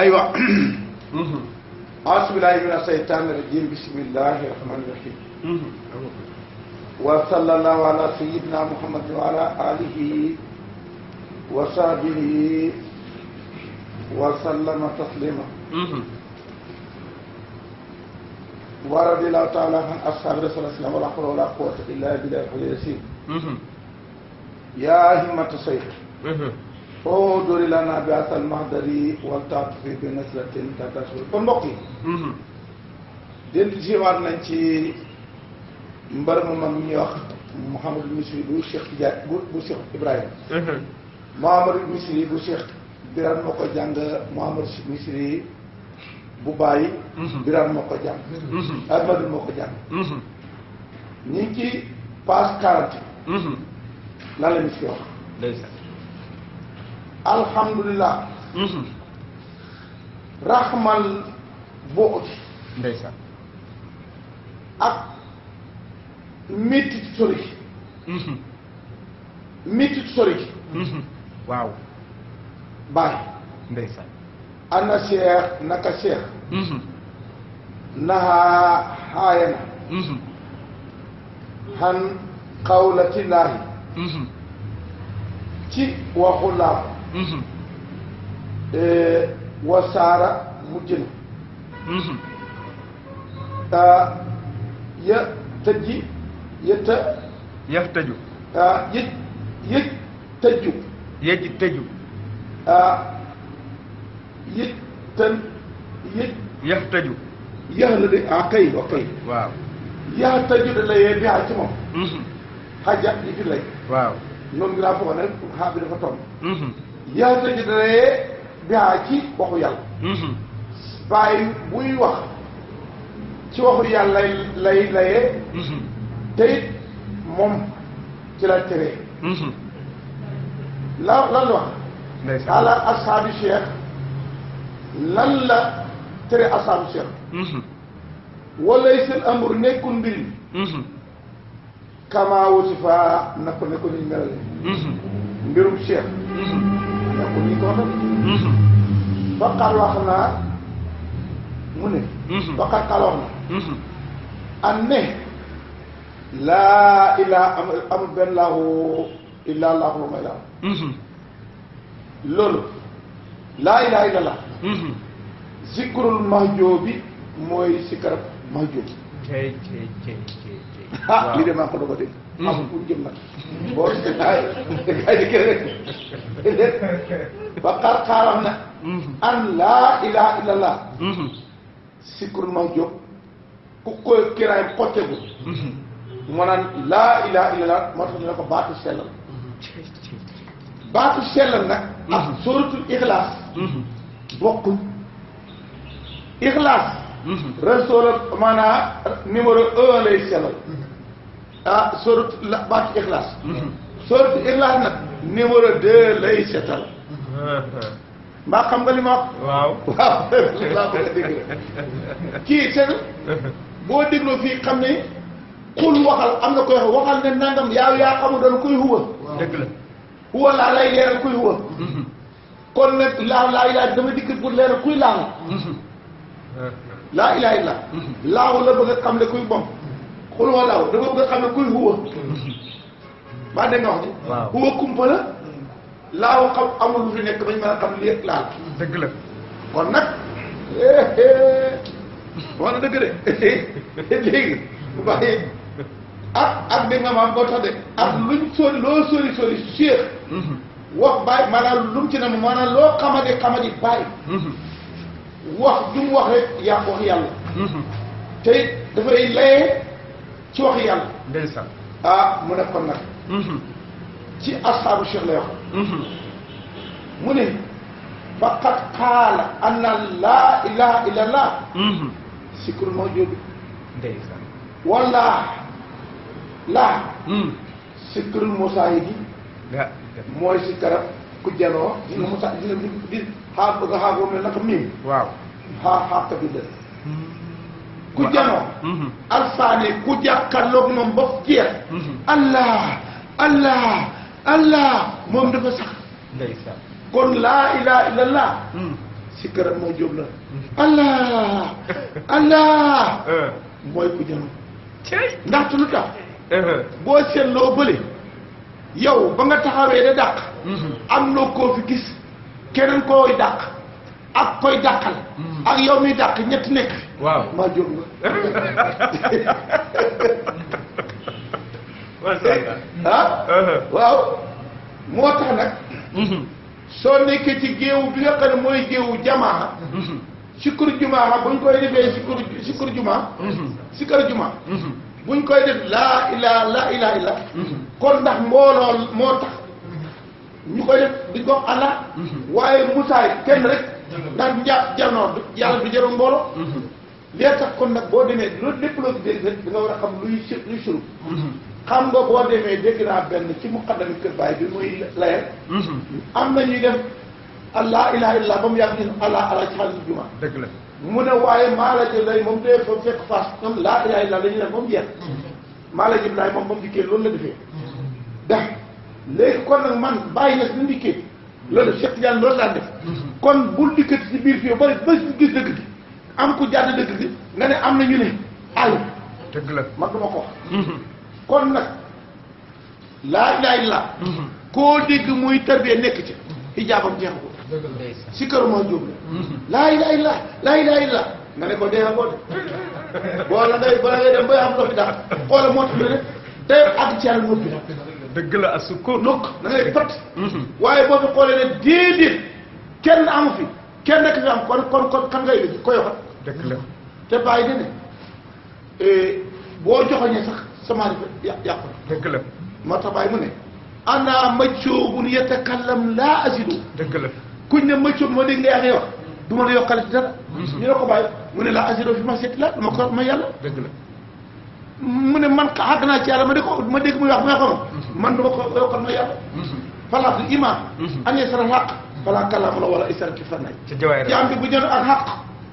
aywa a'uuzu billaahi mina shaytaani rajiim bismillaahi rahmaani rahiim wa sallallahu ala sayyidina muhammadin wa ala alihi wa sahbihi wa sallama taslima wa radiyallahu ta'ala an ashaabi rasuulillah wala hawla wala quwwata illa billahi al-aliyyil azim yaa himmata shaykh uduri lana bi asal mahdari wal ta'tufi bi nasratin tatasul kon mbokk yi dellu si waat nañ ci mbar mu mag ñuy wax Mouhamadou Misri bu Cheikh Tidiane bu Cheikh Ibrahima Mouhamadou Misri bu Cheikh Birane moo ko jàng Mouhamadou Misri bu Baye Birane moo ko jàng Ahmadou moo ko jàng ñi ngi ci page 40 lan la ñu fi wax alhamdulillah raxmal booti ndeysaan ak métti sori métti sori waaw bàyyi ndeysaan ana cheikh naka cheikh naha haayana han qawlatillaahi ci waxu laam wasaara mujj na ya tëjji yëtta yaf tëju yëj tëjju yëj tëju yëj tën yëj yaf tëju yax la de kay wa kay waaw yax tëjju da layee bi ci moom xaja yi fi lay waaw noonu ngi laa foog ne xaa bi dafa tomb yax tëjju da layee bi ci waxu yàlla bàyyi buy wax ci waxu yàlla lay layee te it moom ci la teree lan la wax ala ashaabi cheikh lan la tere ashaabi cheikh walay seen amur nekkul mbir kama wasifa na ko ne ko niñ melale mbirum cheikh nekkul niñ ko waxee baqaar wax naa mu ne baqaar xaal wax na an ne laa ilaa amul benn laahu illaa laahu lu may laahu loolu laa ilaa illa laa zikrul mahjoobi mooy sikarab mahjoobi lii de maa ko doog a dégg amul pour jëm nag boo ay di kër rek ba xaar na an laa ilaa illa laa sikrul mahjoob ku koy kiraay xotteegu moo naan laa ilaha illallah moo tax ñu ne ko baatu sellal baatu sellal nag ak suratul ixlaas bokkuñ ixlaas rasul maanaam numéro 1 lay sellal surat baatu ixlaas suratul ixlaas nag numéro 2 lay setal mbaa xam nga li ma wax waaw laa bëgg a dégg kii seen boo dégloo fii xam ne xul waxal am na koy waxal ne nangam yaa xamul doon kuy huwa dëgg la huwa laa lay leeral kuy huwa kon nag laa ilaa dama dikk pour leeral kuy laahu laa ilaa illa laahu la bëgg a xam ne kuy bom xul huwa laahu dafa bëgg a xam ne kuy huwa baa dégg nga wax ji huwa kumpa la laahu xam amul lu fi nekk bañ mën a xam li laal dëgg la kon nag wax na dëgg de léegi bu baaxee ak dégg nga maam boo tax de ak luñ sori loo sori Cheikh wax bàyyi maanaam lu mu ci ne maanaam loo xamadi bàyyi wax du mu wax rek yaa wax yàlla te it dafay layee ci wax yàlla ndeysaan mu ne kon nag ci ashaabu Cheikh lay wax mu ne faqad qaala anna laa ilaha illa allah sikrul mawjud ndeysaan wala laa sikrul musaayidi mooy si karab ku janoo dina musa dina di xaar bëgg a xaar boobu ne naka miim waaw xaar ka bindal ku janoo alfaane ku jàkkaarloog moom ba jeex allah moom dafa sax ndeysaan kon laa ilaha illallah si këram moo jóg la allah allah mooy ku jëm ndaxte lu tax boo seetloo bële yow ba nga taxawee da dàq am loo koo fi gis keneen koy dàq ak koy dàqal ak yow mi dàq ñetti nekk fi waaw maa jóg la waaw moo tax nag soo nekkee ci géewu bi nga xam ne mooy géewu jamaa sikkur jumaa buñ koy defee sikkur jumaa sikkar jumaa buñ koy def laa ilaa illa kon ndax mbooloo moo tax ñu koy def di ko Allah waaye musaay kenn rek ndax janoo yàlla du jaroon mbooloo lee tax kon nag boo demee loolu lépp loo dégg rek da nga war a xam luy suru xam nga boo demee dégg naa benn ci muqaddami kër baay bi muy layal am na ñuy def allah ilaha illallah ba mu yàgg ñu allah ci xaalis juma dëgg la mu ne waaye maa la jël lay moom dee fa fekk faas ñoom laa ilaha illallah dañuy def ba mu jeex maa la jël laay moom ba mu dikkee loolu la defee ndax léegi kon nag man bàyyi na si dikkee loolu Cheikh Tidiane loolu laa def kon bul dikkati si biir fii bari ba gis dëgg gi am ku jàdd dëgg gi nga ne am na ñu ne ayu dëgg la man duma ko wax kon nag laa ilaha illallah koo dégg muy tarbiyee nekk ci hijaabam jeexu ko si këru moo jóg la laa ilaha illallah laa ilaha illallah nga ne ko dee nga ko de boo la ngay bala ngay dem bay am loo fi daal xoola moo tax ne rek day àgg ci yàlla noppi la dëgg la a sukkur nokk da ngay fat waaye boo fi xoolee ne déedéet kenn amu fi kenn nekk fi am kon kan ngay koy waxat dëgg la te bàyyi de ne boo joxoñee sax sama yàqu dëgg la moo tax bàyyi mu ne ana majjoobun yatakallam laa asidu dëgg la kuñ ne majjoob moo dégg nga yaa ngay wax du ma la yokkale ci dara ñu ne ko bàyyi mu ne laa asidu fi ma seeti la dama ko ma yàlla dëgg la mu ne man xàgg naa ci yàlla ma dégg muy wax ma xam man du ma ko yokkal ma yàlla falaatu iman an yasara xaq fala kalaam la wala isara ki fannaay ci jawaay rek jaam bi bu jënd ak xaq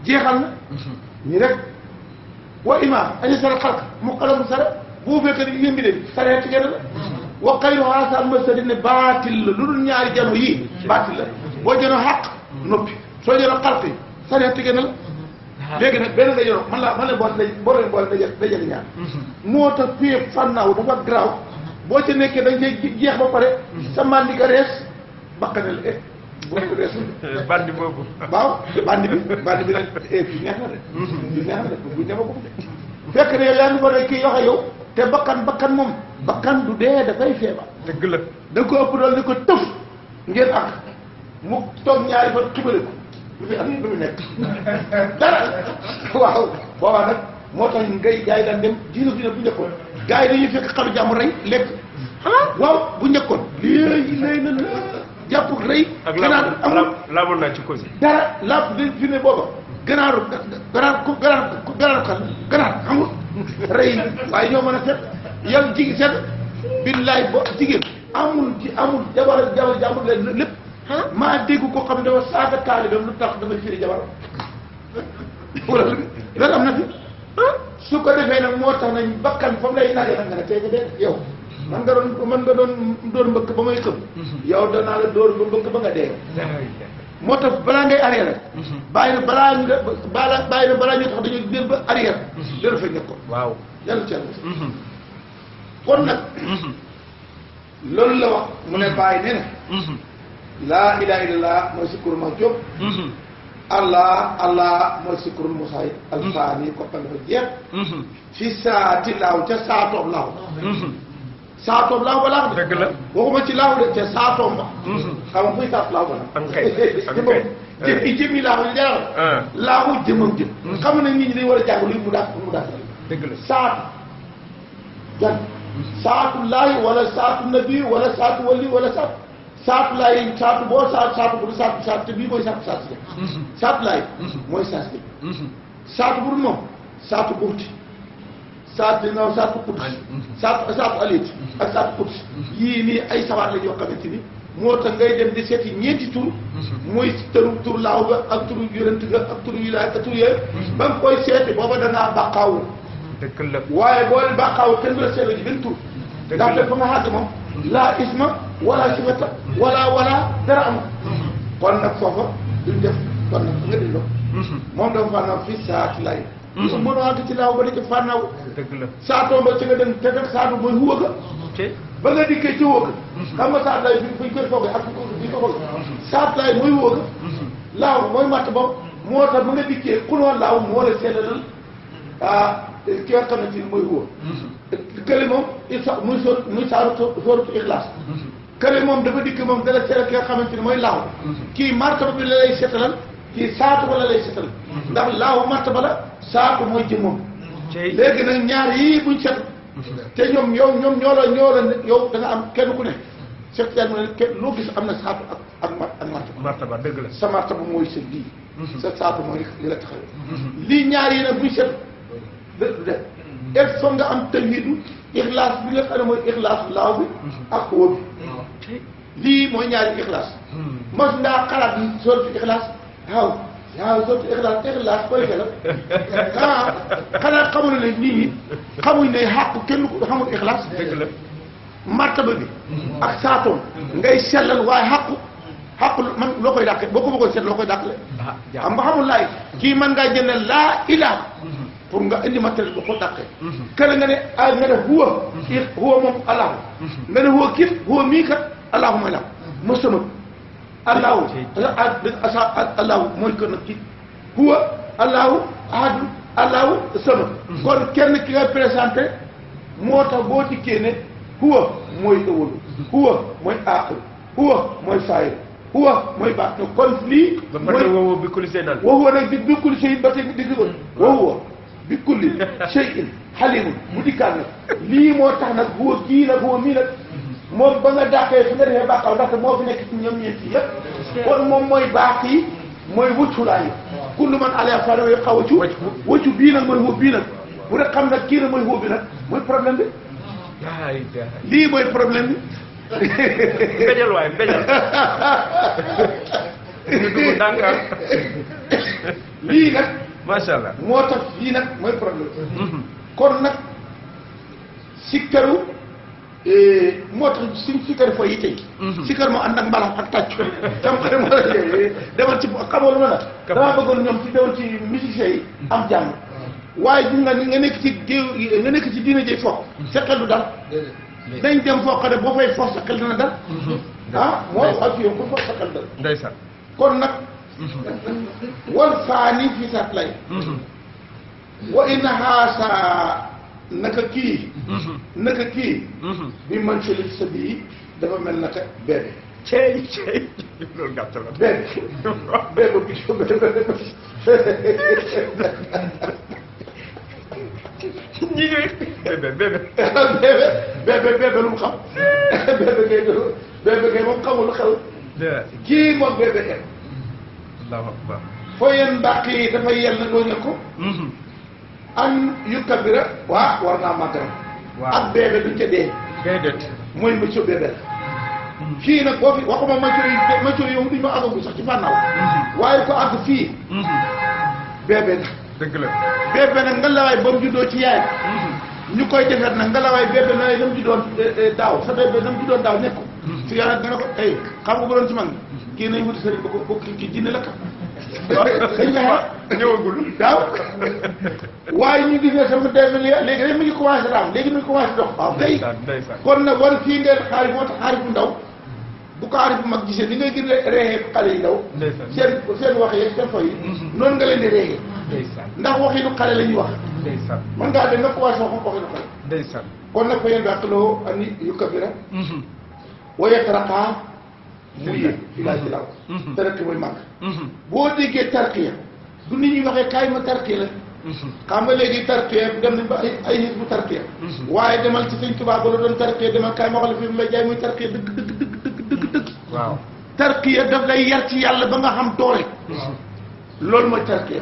jeexal na ñi rek wa iman an yasara xalq mu xalamu sara bu fekkee ne yëngi de saree ci gën la wa xayru haasal masadi ne baatil la lu dul ñaari jano yii baatil la boo jënoo xaq noppi soo jënoo xalq yi saree ci gën la léegi nag benn nga jënoo man la boo leen boole dajale ñaar moo tax fii fànnaaw dafa garaaw boo ca nekkee dañ cay jeex ba pare sa mandi ka rees bakkanel boo ko reesul bandi boobu waaw bandi bi nag fii neex na de fii neex na de bu ñema boobu de fekk ne yaa ngi fa ne kii wax yow te bakkan moom bakkan du dee dafay feebar dëgg la da nga ko ëpp dool ni ko tëf ngeen ak mu toog ñaari fa xibale ko lu fi am lu mu nekk dara waaw boobaa nag moo tax ngay gars yi daan dem diina bu njëkkoon gars yi dañuy fekk xalu jàmm rey lekk waaw bu njëkkoon léegi na jàpp rey ganaar amul laamoon naa ci cause dara laab di fi ne booba ganaar amul rey waaye ñoo mën a set yow jigi set billaay bo jigéen amul jabar jàmbur leen lépp maa dégg ko xam ne dafa saaga taalibeem lu tax dafay firi jabar wala loolu am na fi su ko defee nag moo tax nañ bakkan fa mu lay naajee nag nga ne tey nga dee yow man nga doon dóor mbëkk ba may xëm yow danaa la dóor ba mbëkk ba nga dee moo tax balaa ngay arrière bàyyi na balaa ñu tax dañuy jël ba arrière dana fa nekkoon waaw yàlla ci yàlla kon nag loolu la wax mu ne bàyyi ne laa ilaha illallah mooy sikkur ma jóg allah mooy sikkurul musaay alfaani ko xam dafa jeex fi saati laaw ca saatoob laaw saatoob laaw ba laaw de dëgg la waxuma ci laaw de ca saatoob ba xam nga fuy saat laaw ba la jëmi laaw leeral laaw jëmam jëm xam na nit ñi dañ war a jàng luy mu daal dëgg la saatu jan saatu laay wala saatu nabi wala saatu wali wala saatu laay saatu boo saatu bu saatu te bii mooy saatu laay mooy saatu bu dul moom saatu burti saatu kudus saatu alit ak saatu kudus yii nii ay sawaat la yoo xamante ni moo tax ngay dem di seeti ñeenti tur mooy tur laaw ga ak turu yonent ga ak turu wilaay ak turu yooyu ba nga koy seeti booba dangaa bàqaawu dëgg la waaye boo leen bàqaawu kenn du la seetlu ji benn tur ndaxte fa nga xàgg moom laa isma wala sifata wala dara am kon nag foofa duñ def kon nag nga déglu moom dafa fànnaaw fii saati lay su mënoo àgg ci laaw ba di ci fànnaaw dëgg la saatoo ba ci nga dem te nag saatu mooy huwa ga ba nga dikkee ci huwa ga xam nga saat lay fi ñu koy foogee ak fi ko foogee saat lay mooy huwa ga laaw mooy matt ba moo tax ba nga dikkee xuloo laaw moo la sellalal ki nga xamante ni mooy huwa kële moom muy sóoratu Ixlaas kële moom dafa dikk moom dala seetal ki nga xamante ni mooy laaw kii martaba bi la lay seetalal kii saatu ba la lay seetal ndax laaw martaba la saatu mooy jëmmam léegi nag ñaar yii buñ set te ñoom ñoom ñoo la yow da nga am kenn ku ne seet yaa mu ne kenn loo gis am na saatu ak martaba dëgg la sa martaba mooy sa lii sa saatu mooy li la taxawee lii ñaar yi nag buñ set du def il faut nga am tawhiidu ixlaas bi nga xam ne mooy ixlaasu laaw bi ak wóor bi lii mooy ñaari ixlaas mas ndaa xalaat yi sootu ixlaas waaw sootu ixlaas koy fe la xanaa xamul ne nit ñi xamuñ ne xàqu kenn ku xamul ixlaas dëgg la martaba bi ak saatoom ngay sellal waaye xàqu man loo koy dàqe boo ko bëggoon seet loo koy dàqale xam nga xamul laay kii mën ngaa jënd laa ilaa pour nga indi matériel bu ko dàqee kële nga ne nga ne huwa moom allahu nga ne huwa kit huwa mii kat allahu mooy la mo sama allahu allahu mooy kër nag kii huwa allahu ahadu allahu sama kon kenn ki nga présenté moo tax boo dikkee ne huwa mooy ëwalu huwa mooy aaxir huwa mooy saayir huwa mooy baax kon lii mooy woo bi kulli seen huwa nag bi kulli seen ba tey digg ko huwa bi kulli shay'in xalimun mu dikkaat nag lii moo tax nag huwa kii nag huwa mii nag moom ba nga dàqee fi nga defee bàqaw ndaxte moo fi nekk ci ñoom ñeenti yëpp kon moom mooy baax yi mooy wëcculaay kullu man alayha fan yooyu xaw a wëccu bii nag mooy huwa bii nag bu dee xam nag kii nag mooy huwa bi nag mooy problème bi lii mooy problème bi mbéjal waay mbéjal ñu dugg ndànkaar lii nag macha allah moo tax lii nag mooy problème kon nag sikkaru moo tax suñ sikkaru fa yi tey sikkar moo ànd ak mbalax ak tàcc tam xare moo demal ci xamoo lu ma nag damaa bëggoon ñoom ci demal ci musiciens yi am jàmm waaye nga nekk ci géew nga nekk ci diina jëy foofu sa xel du dal dañ dem foo xam ne boo fay foofu sa xel dina dal moo ak yow bu foofu sa xel dal ndeysaan kon nag wal faani fi sat lay wa inna haasa naka kii bi man seli sa bii dafa mel naka bébé cey loolu gàtt la bébé ñi ñuy bébé lu mu xam bébé kay moom xamul xew kii moom bébé em allahu akbar foo yeen mbàq yi dafa yell na dooña ko an yu kabira waa war naa màggaram ak bébé duñ ca dee déedéet mooy monsieur bébé la fii nag boo fi waxuma monsieur yow duñ ma àggagu sax ci fànnaaw waaye ko àgg fii bébé la dëgg la bébé nag nga lawaay ba mu juddoo ci yaay ñu koy defet nag nga lawaay bébé na la mu juddoon daaw sa bébé na mu juddoon daaw nekk ko si yow nag nga ne ko ay xam nga bu doon ci mag kii nañ wuti sëriñ ba ko kii jinne la ka dañ fexe ñëwagul daaw waaye ñu gis ne sama bébé léegi rek mi ngi commencé raam léegi mi ngi commencé dox waaw kay kon nag war fii ngeen xaarif moo tax xaarif bu ndaw bu ko xaarif bu mag gisee ni ngay gën a reexee xale yi ndaw seen wax yi seen fo yi noonu nga leen di reexee ndax waxinu xale la ñuy wax man ngaa dem nga commencé wax waxinu xale ndeysaan kon nag fa yéen bàqloo ani yu kabira waye taraqaa mu yéeg ilaa ji law taraqi mooy màgg boo déggee tarqiya du nit ñuy waxee kaay ma tarqiya la xam nga léegi tarqiya dem nañ ba ay nit bu tarqiya waaye demal ci Sëñ Tuubaa ba la doon tarqiya demal kaay ma wax la fi mu lay jaay muy tarqiya dëgg waaw tarqiya daf lay yar ci yàlla ba nga xam doole loolu mooy tarqiya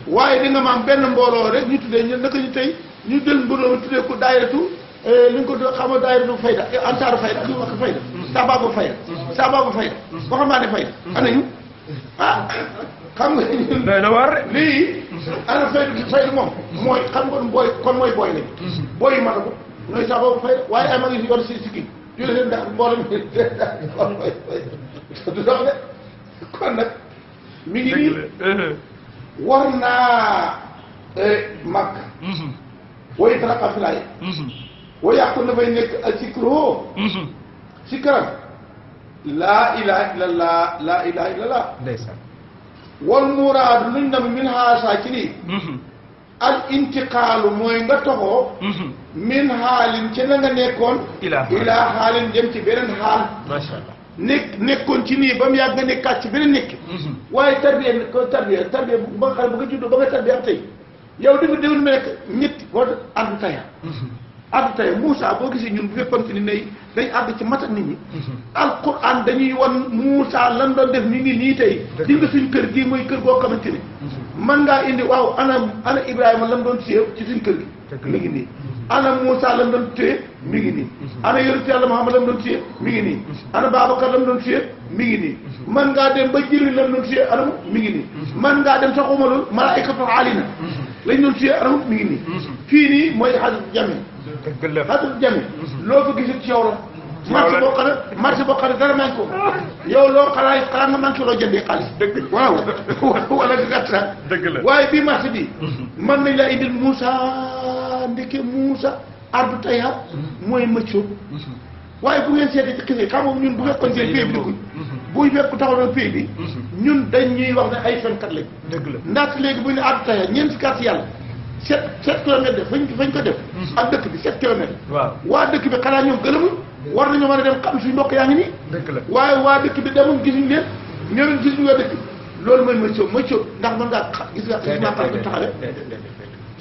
waaye di nga ma am benn mbooloo rek ñu tuddee ñu naka ñu tey ñu jël mbooloo mi tuddee ko daayiratu li nga ko doon xam nga daayiratu fayda ansaaru fayda ak wax fayda sababu fayda waxambaane fayda anañu xam nga doy na war lii ana fayda moom mooy xam nga booy kon mooy booy lañ booy yu mata ko nooy sababu fayda waaye ay mag yi yor si kii jule leen ndax mbooloo mi du dox de kon nag mi ngi nii war naa mag woy taraqa filaay woo yàqu dafay nekk ak sikro sikkaram laa ilaha illallah laa ilaha illallah ndeysaan wal muraadu luñ nam min haasa ci lii al intiqaalu mooy nga toxoo min xaalin ci la nga nekkoon ilaa xaalin jëm ci beneen xaal macha allah nekkoon ci nii ba mu yàgg nga nekkaat ci beneen nekk waaye tarbiya ba nga xam ba nga juddoo ba nga tarbiya am tey yow di nga déwén ma nekk ñetti boo addu taya addu taya Moussa boo gisee ñun bu fekkoon ni nay dañ àgg ci matat nit ñi alquran dañuy wan Moussa lan doon def ni ngi nii tey di nga suñ kër gii mooy kër goo xamante ni man ngaa indi waaw ana Ibrahima lan doon téye ci suñ kër gi mi ngi nii ana Moussa lan doon téye mi ngi nii ana yonent Yàlla Muhammad lan doon téye mi ngi nii ana Babacar lan doon téye mi ngi nii man ngaa dem ba Jibril lan doon téye anam mi ngi nii man ngaa dem sax xuma loolu malaayikatu alina lañ doon téye anam mi ngi nii fii nii mooy xadis jami xadis jami loo fa gisul ci yow la marché boo xam ne dara manqué ko yow loo xanaa nga manqué loo jëndee xaalis dëgg waaw wala nga gàtt dëgg la waaye bii marché bi mën nañ laa indil Moussa ndeke Moussa ardu tayha mooy mëccoo waaye bu ngeen seetee ci xisee xam nga ñun bu fekkoon seen pays bi dugg buy fekk taxaw na pays bi ñun dañ ñuy wax ne ay fenkat lañ dëgg la ndax léegi bu ñu ne ardu tayha ñeent fukki at yàlla 7 kilomètres def fañ ko def ak dëkk bi 7 kilomètres waaw waa dëkk bi xanaa ñoom gëlëmuñ war nañoo mën a dem xam suñu mbokk yaa ngi nii dëgg la waaye waa dëkk bi demuñ gisuñ leen ñoom gisuñ waa dëkk loolu mooy mëccoo ndax mën ngaa gis nga xam ne taxale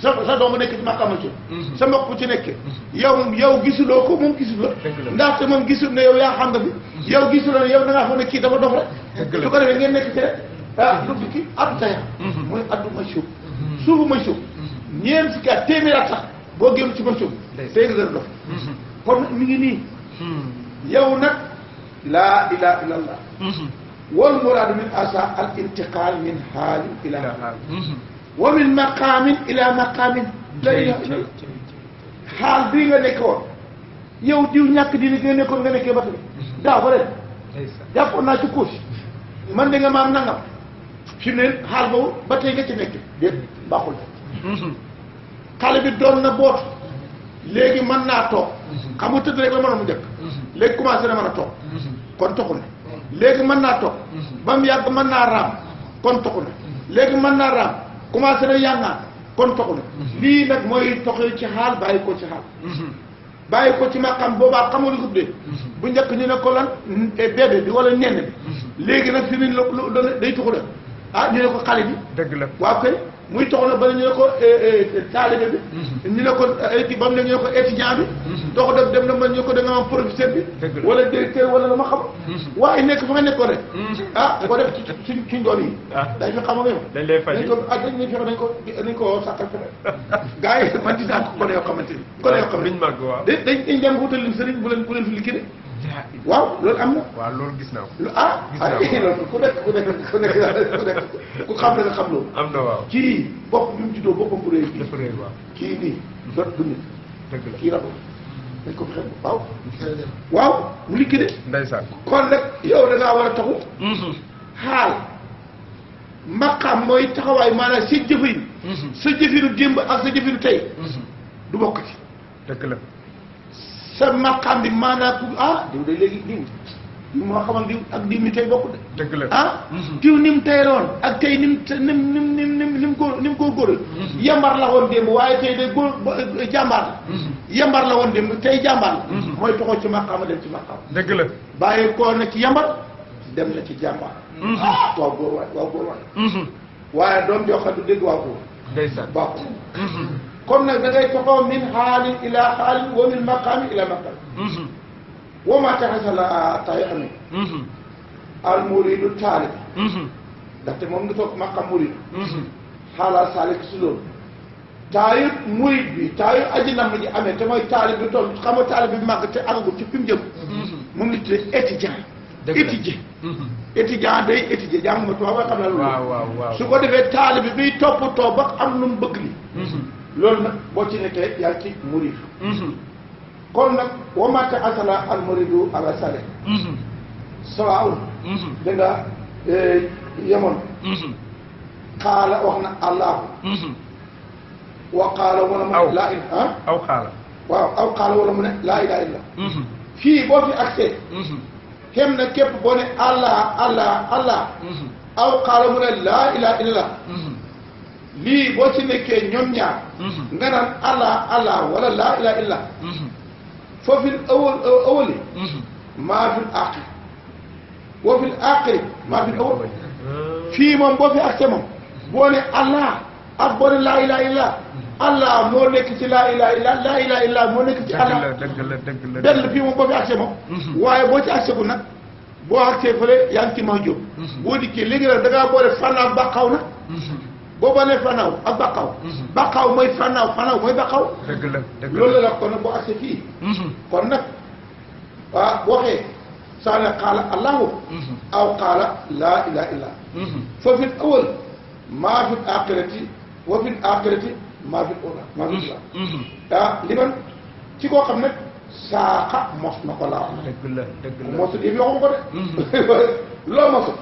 sa doom nekk ci maqaam mëccoo sa mbokk bu ci nekkee yow gisuloo ko moom gisul la ndaxte moom gisul ne yow yaa xam nga fi yow gisuloo ne yow da ngaa foog ne kii dafa dof rek su ko defee ngeen nekk ci rek dugg ki addu taya mooy addu mëccoo suufu mëccoo ñeent fukki at téeméer at sax boo génn ci mëccoo tey nga gën a dof kon mi ngi nii yow nag laa ilaha illa allah wal muraadu min asa al intiqal min xaalin ila xaal wa min maqaamin ila maqaamin la ilaha illa allah xaal bii nga nekk woon yow diw ñàkk di nga nekkoon nga nekkee ba tey daaw ba ren jàppoon naa ci kuusi man de nga maam nangam fi mu ne xaal boobu ba tey nga ci nekk déet baaxul xale bi doon na boot léegi mën naa toog xam nga tëdd rek la mënoon mu njëkk léegi commencé na mën a toog kon toxu na léegi mën naa toog ba mu yàgg mën naa raam kon toxu na léegi mën naa raam commencé na yàngaan kon toxu na lii nag mooy toxee ci xaal bàyyi ko ci xaal bàyyi ko ci maqam boobaa xamoo li ko tuddee bu njëkk ñu ne ko lan bébé bi wala nenn bi léegi nag fi mu ne day tuxu la ñu ne ko xale bi dëgg la waaw kay muy tox na ba ñu ne ko taalibe bi ñu ne ko ba mu ne ñu ne ko étudiant bi dox dem na man ñu ko da nga am professeur bi wala directeur wala la ma xam waaye nekk fa nga nekkoon rek boo def suñ doon yi dañ fi xama nga yow dañ lay faj dañ ko sàkkal fexe gars yi man dinaa ko kon yoo xamante ni kon yoo xam liñ màgg waaw dañ dem wutal leen sëriñ bu leen fi liggéey waaw loolu am na waaw loolu gis naa ko loolu ku nekk ku xam ne nga xam loolu am na waaw kii bopp bi mu juddoo boppam bu réy bi dafa réy waaw kii nii dot du nit dëgg la kii rabo dañ ko fexe waaw mu liggéey de ndeysaan kon nag yow da ngaa war a taxu xaal maqaam mooy taxawaay maanaam sa jëfin sa jëfinu démb ak sa jëfinu tey du bokk ci dëgg la sa maqaam bi maanaam diw de léegi diw moo xamal diw ak diw mi tey bokk de dëgg la diw ni mu tey roon ak tey ni mu góorgóorlu yambar la woon démb waaye tey de góor jàmbaar la yambar la woon démb tey jàmbaar la mooy toxoo ci maqaama dem ci maqaama dëgg la bàyyi koo na ci yambar dem na ci jàmbaar waaw góor waay waaw góor waay waaye doom joo xam du dégg waaw góor ndeysaan baaxul kon nag da ngay toxoo min xaalin ila xaalin wa min maqaamin ila maqaamin wa maa taxasala tay amee al muridu taalib ndaxte moom nga toog maqam murid xaalal saalik si loolu taayu murid bi taayu aji nam ji amee te mooy taalib bi toll xam nga taalib bi màgg te agagul ci fi mu jëm moom la tuddee étudiant étudiant day étudier jàng ma tubaab ba xam na loolu waaw su ko defee taalib bi biy toppatoo ba am lu mu bëgg li loolu nag boo ci nekkee yaa ngi ci murid kon nag wa maa taxasala al muridu ala sale sawaawul da nga yemoon xaala wax na allahu wa qaala wala mu ne laa ilaha aw xaala waaw aw xaala wala mu ne laa ilaha illa fii boo fi accès xem na képp boo ne allah aw xaala mu ne laa ilaha illa lii boo ci nekkee ñoom ñaar nga naan allah wala laa ilaha illa foofil awali maa fil aaxir boo fil aaxiri maa fil awal fii moom boo fi accès moom boo ne allah ak boo ne laa ilaha illa allah moo nekk ci laa ilaha illa laa ilaha illa moo nekk ci allah dëgg la benn fii moom boo fi accès moom waaye boo ci accès gu nag boo accès fële yaa ngi ci ma jóg boo dikkee léegi nag da ngaa boole fànnaaw bàqaw na boo banee fànnaaw ak bàqaw mooy fànnaaw mooy bàqaw dëgg la loolu la kon nag boo accès fii kon nag waaw boo xee saa ne qaala allahu aw qaala laa ilaha illa fa fil awal maa fil aaxirati wa fil aaxirati maa fil ula maa fil ula li man ci koo xam nag saaxa mos na ko laa dëgg la mosut yëf yoo xam ko de loo mosut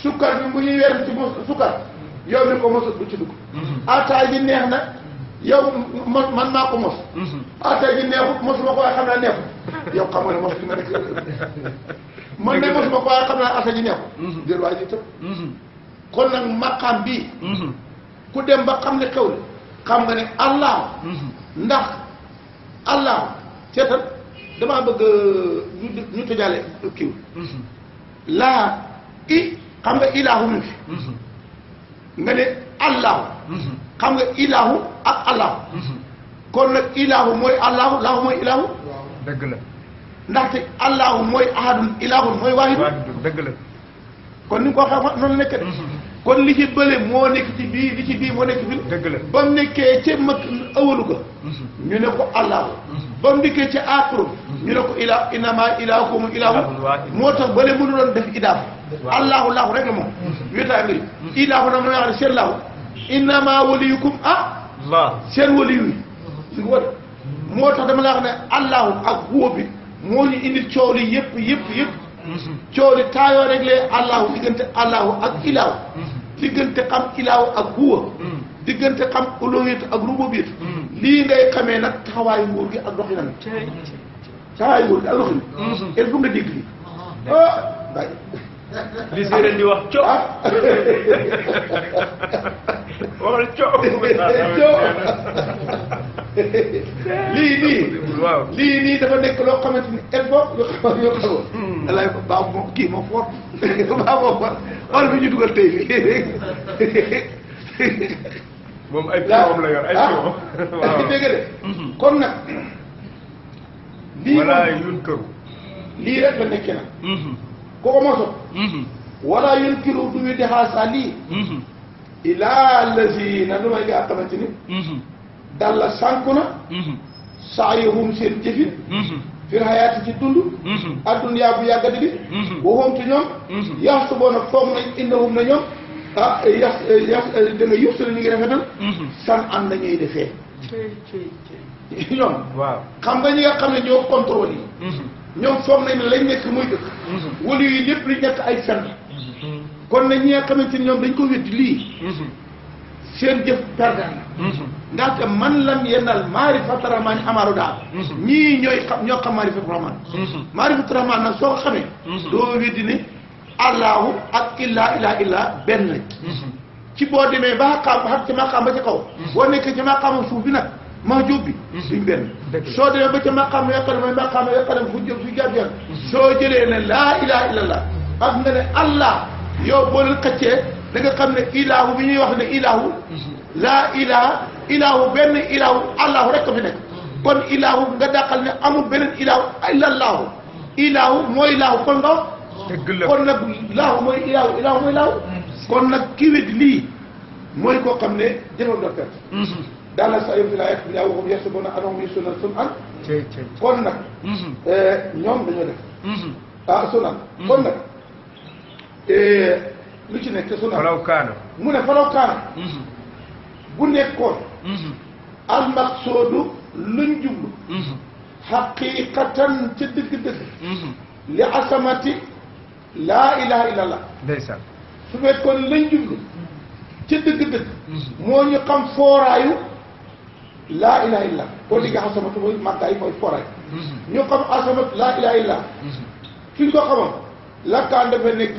sukkar bi bu ñuy weer ci mos sukkar yow mi ko mosut du ci dugg ataay ji neex na yow man maa ko mos ataay ji neexut mosuma ko waaye xam naa neexut yow xam nga ne mos nga nekk man ne mosuma ko waaye xam naa ataay ji neexut dér waay ji tëb kon nag maqaam bii ku dem ba xam ne xew la xam nga ne allah ndax allah seetal damaa bëgg ñu tëjaale kiiw laa i xam nga ilaahu mi fi nga ne allahu xam nga ilaahu ak allahu kon nag ilaahu mooy allahu laahu mooy ilaahu dëgg la ndaxte allahu mooy ahadun ilaahun mooy waahidu dëgg la kon ni nga ko waxee noonu nekk de kon li ci bële moo nekk ci bii li ci bii moo nekk fii dëgg la ba mu nekkee ca mag awalu ga ñu ne ko allahu ba mu nekkee ca aaxiru ñu ne ko ilaa innama ilaahukum ilaahu moo tax bële mënu doon def idaaf allahu laahu rek la moom wéetaa ngir ilaahu na mën a wax ne seen laahu innama waliyukum seen waliyu yi si nga wade moo tax dama la wax ne allahu ak huwa bi moo ñu indi coow li yëpp coow li taayoo réglé allahu diggante allahu ak ilaahu diggante xam ilaahu ak huwa diggante xam uluhiyat ak rububiyat lii ngay xamee nag taxawaayu nguur gi ak doxinam taxawaayu nguur gi ak doxinam il faut nga dégg lii bay li séeréer di wax co waxal co lii nii dafa nekk loo xamante ni il faut yoo xamoon alaay ko baax moom kii moom fort baax moom fort xool bi ñu dugal tey fii moom ay pion la yor ay pion waaw dégg de kon nag lii wala yun këru lii rek la nekkee nag ku ko mosoon wala yunkiru du weddi xaasa lii ilaa lazina lu may gaa xamante ni dalla sànku na saayuhum seen jëfin fil hayaati ci dund addunyaa bu yàggati bi waxoom te ñoom yaxsubuuna foog nañ innahum na ñoom da nga yux sala ñu ngi rafetal san an nañuy defee ñoom waaw xam nga ñi nga xam ne ñoo contrôle yi ñoom foog nañ ne lañ nekk muy dëkk wala yi lépp li nekk ay fen kon nag ñi nga xamante ni ñoom dañ ko weddi lii seen jëf perdant la ndaxte man lam yennal maarifatu rahmaan amaaru daal ñii ñoo xam maarifatu rahmaan maarifatu rahmaan nag soo ko xamee doo weddi ne allahu ak illaa benn lañ ci boo demee ba xaqaam ca maqaam ba ca kaw boo nekkee ca maqaam suuf bi nag maa jóob bi duñ benn soo demee ba ca maqaam yaqadam mooy maqaam yaqadam fu jàpp soo jëlee ne laa ilaha illallah ak nga ne allah yow boo leen xëccee da nga xam ne ilaahu bi ñuy wax ne ilaahu laa ilaahu benn ilaahu allahu rek ko fi nekk kon ilaahu nga dàqal ne amul beneen ilaahu illallahu ilaahu mooy ilaahu kon nga kon nag laahu mooy ilaahu mooy laahu kon nag kii wet lii mooy koo xam ne jëfam da perte daal la sa yo fi laa yet yaa waxum yasubuna anahum yusuna sunan kon nag ñoom dañoo def sunan kon nag lu ci nekk sunan falaw kaana mu ne falaw kaana bu nekkoon almaqsoodu luñ jublu xaqiqatan ca dëgg-dëgg li laa ilaha illallah ndeysaan su fekkoon lañ jublu ca dëgg-dëgg moo ñu xam fooraayu laa ilaha illa boo digga asamatu mooy màggaay mooy fooraay ñu xam asamatu laa ilaha illa suñ ko xamoon lakkaan dafa nekk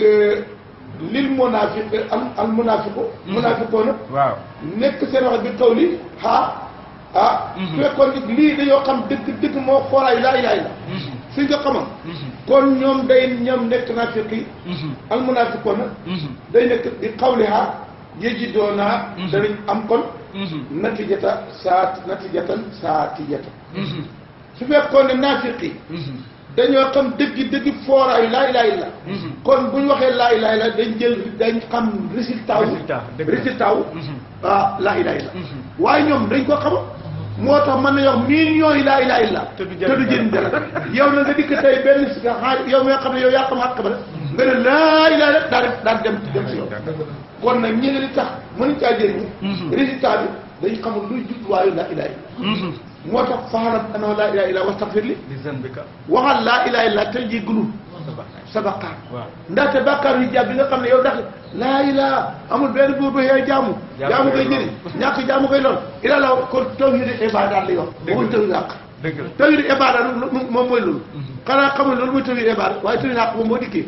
lil munafiq al munafiqu munafiqoona waaw nekk seen wax bi kaw li su fekkoon lii dañoo xam dëgg moo fooraayu laa ilaha illa suñ ko xamoon kon ñoom nekk naafiq yi al munafiqoona day nekk di xawliha yajidoona danañ am kon natijatan saatijatan su fekkoon ne naafiq yi dañoo xam dëgg fooraayu laa ilaha illa kon bu ñu waxee laa ilaha illa dañ xam résultat wu laa ilaha illa waaye ñoom dañ ko xam moo tax mën na wax millions yi laa ilaha illa te du jëriñ dara yow na nga dikk tey benn yow mi nga xam ne yow yaa xam xàq ba nga ne laa ilaha illa daal dem si yow kon nag ñi nga li tax mënuñ caa jëriñu résultat bi dañ xamul luy jubluwaayu laa ilaha illa moo tax faalam annahu laa ilaha illa wastaghfir li waxal laa ilaha illa te jéggalul sa bàkkaar ndaxte bàkkaar yu jàpp bi nga xam ne yow ndax laa ilaha amul benn buur ba yaay jaamu koy jëriñ ñàkk jaamu koy lool ila la kon tawhiid ibaadaat lay wax waxuñ tawhiid àq tawhiid ibaadaat moom mooy loolu xanaa xamul loolu mooy tawhiid ibaadaat waaye tawhiid àq moom moo dikkee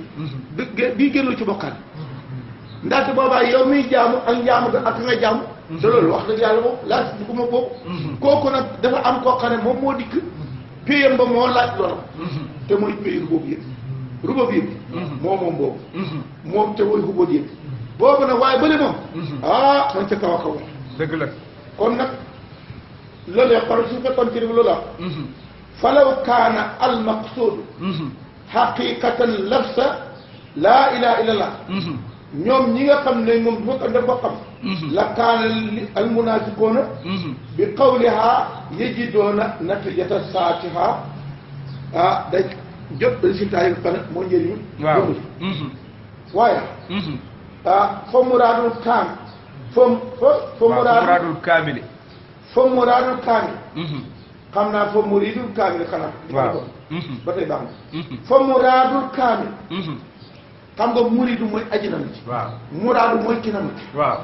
bii génnul ci bokkaat ndaxte boobaa yow miy jaamu ak njaamu ak nga jaamu te loolu wax dëgg yàlla moom laa si bu ma boobu kooku nag dafa am koo xam ne moom moo dikk payam ba moo laaj loolam te mooy pay ruboobu yëpp ruboobu yëpp moom boobu moom te mooy ruboobu yëpp boobu nag waaye bële moom man ca kaw a kaw dëgg la kon nag loolu yëpp par su fekkoon ci loolu la falaw kaana al maqsuudu xaqiqatan lafsa laa ilaha illallah ñoom ñi nga xam ne moom bu fekkoon dafa xam la kaana al munafiqoona bi qawliha yajidoona natijata saatiha day jot résultat yi nga xam ne moo njëriñu jëmul waaye fa muraadul kaam fa muraadul kaamili fa muraadul kaamil xam naa fa muridul kaamil xanaa waaw ba tey baax na fa muraadul kaamil xam nga muridu mooy aji na ci waaw muraadu mooy ki na ci waaw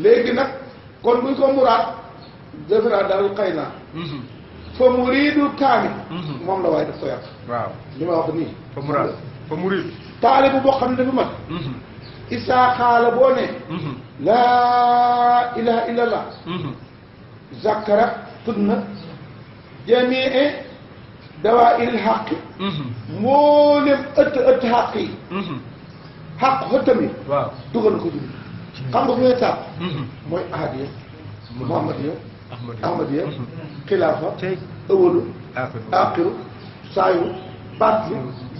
léegi nag kon buñ ko muraad defe naa daal xëy naa fa muridul kaamil moom la waaye daf ko yàq waaw li ma wax nii fa muraad fa murid taalibu boo xam ne dafa mat isaa xaala boo ne laa ilaha illallah zakara tudd na jamii dawaa'iril xaqi mboolem ëtt xaq yi xaq xëttam yi waaw dugal na ko jur xam nga fu ngay taab mooy ahadiya muhammadiya ahmadiya xilaafa awalu axiru saayu baatlu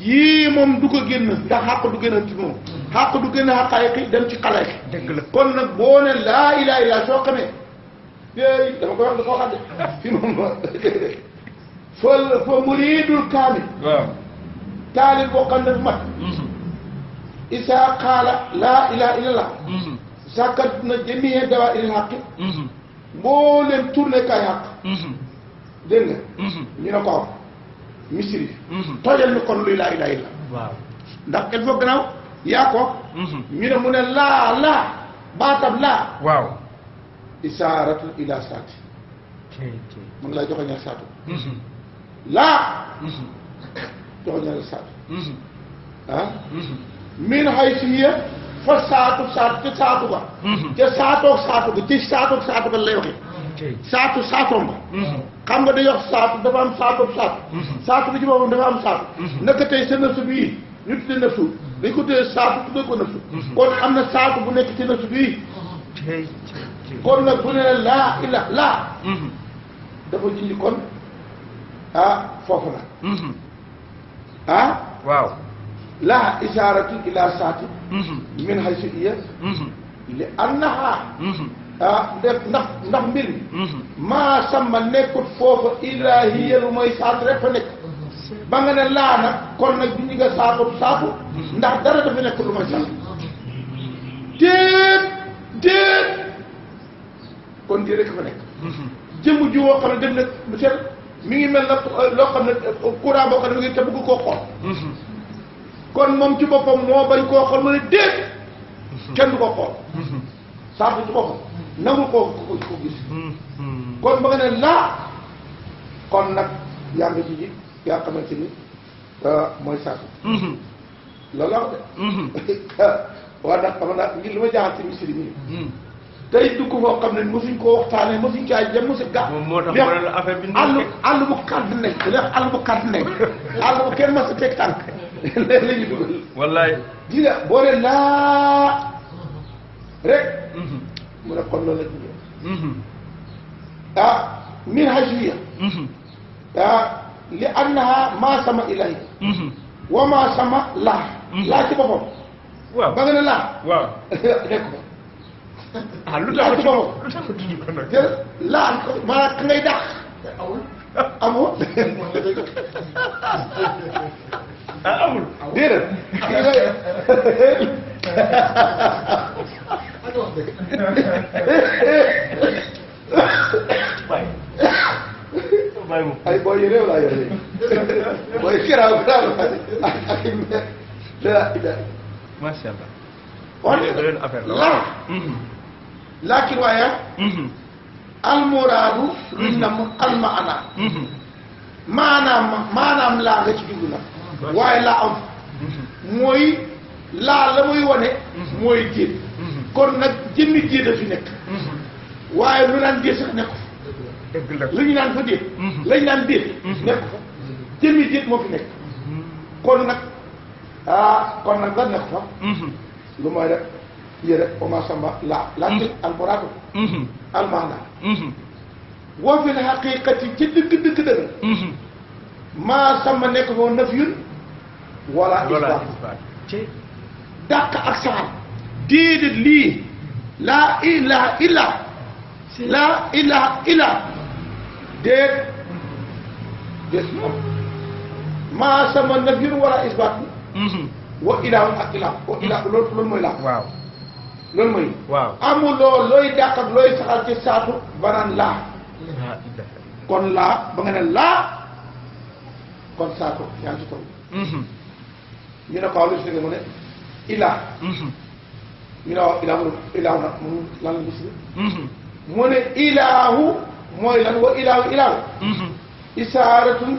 yii moom du ko génn ndax xàq du génn ci moom xàq du génn xaqaayiqi dem ci xalaay dëgg la kon nag boo ne laa ilaaha illa soo xamee déy dama koy wax da koo xam ne fi moom fa muridul kaamil waaw taalib boo xam ne mat isaa qaala laa ilaaha illallah zakat na jamii dawaa'iril xaqi mbooleem tourné kaay xaq dégg nga ñu ne ko am misiri tojal ñu kon luy laa ilaaha illa waaw ndax il faut gannaaw yaa ko ñu ne mu ne laa baatab laa waaw isaaratu ila saati mu ngi lay joxe ñaar saatu laa joxe ñaar saatu min haysiya fa saatu ca saatu ba ca saatoog saatu ba ci saatoog saatu ba lay waxe saatoom ba xam nga day wax saatu dafa am saatoog saatu bi ci boppam dafa am saatu naka tey sa nësu bii ñu tudde nësu dañ ko tuddee saatu tuddee ko nësu kon am na saatu bu nekk ci nësu bii kon nag bu ne laa ila laa dafa jindi kon foofu la waaw laa isaaratu ila saati min haysu iya li annaha ndax mbir mi maa sama nekkut foofa ilaahiya lu mooy saatu rek fa nekk ba nga ne laa nag kon nag duñu nga saatu ndax dara dafa nekk lu mooy saatu déet kon di rek fa nekk jëmm ji woo xam ne dem na seet mi ngi mel na loo xam ne courant boo xam ne mi ngi te bëgg koo xool kon moom ci boppam moo bañ koo xool ma ne déet kenn du ko xool saatu ci boppam nangul ko gis kon ba nga ne laa kon nag yaa nga ci ji yaa xamante ni mooy saatu loolu la wax de waaw ndax xam naa ngir li ma jaaxal ci misiri mi tey dugg foo xam ne mosuñ koo waxtaanee mosuñ caa jëm mosu ga moo tax affaire bi àll bu kàdd nekk leex àll bu kàdd nekk àll bu kenn mas a teg tànk léegi la ñu dugal wallaay di nga boo dee laa rek mu ne kon loolu la dugal min hajwiya li annaha maa sama ilahi wa maa sama laa laa ci boppam waaw ba nga ne laa waaw nekk ko lu tax ci boppam te laa maanaam ka ngay dàq amul amul déedéet ay booy yu réew laa yore booy kiraaw ak macha allah wante beneen affaire la laa laakin waaye almuraadu luñ na mu almaana maanaam laa nga ci dugg nag waaye laa am mooy laa la muy wane mooy jéet kon nag jëmmi jéet a fi nekk waaye lu naan déet sax nekk fa dëgg la lu ñu naan fa déet lañ naan déet nekk fa jëmmi déet moo fi nekk kon nag kon nag la nekk fa lu mooy rek yére oma sama laa laakin almuraadu almaana woo fi ne xaqiiqati ci dëgg maa sama nekk foofu nafyun wala isbaat dàq ak saxal déedéet lii laa ilaha illa laa ilaha illa déet moom maa sama nafyun wala isbaat wa ilaahun ak ilaah wa ilaah loolu mooy laa waaw loolu mooy waaw amuloo looy dàq ak looy saxal ci saatu banaan laa kon laa ba nga ne laa kon saatu yaa ngi ci taw ñu ne ko waaw lu si mu ne ilaa ñu ne waaw ilaahu nag mu lan la gis mu ne ilaahu mooy lan wa ilaahu isaaratun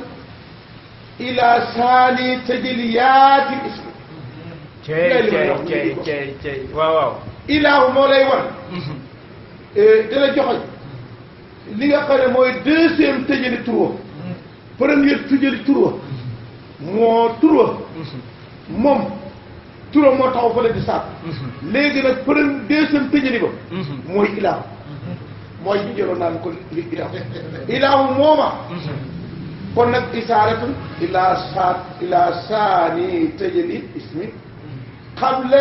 ila saani tajliyaati ismi cey waaw ilaahu moo lay wan dina joxoñ li nga xam ne mooy deuxième tëjali turwa première tëjali turwa moo turwa moom turwa moo taxaw fële di saat léegi nag deuxième tëjali ba mooy ilaahu mooy ñu jëloon naan ko li ilaahu mooma kon nag isaaratun ila saani tëjali ismi xamle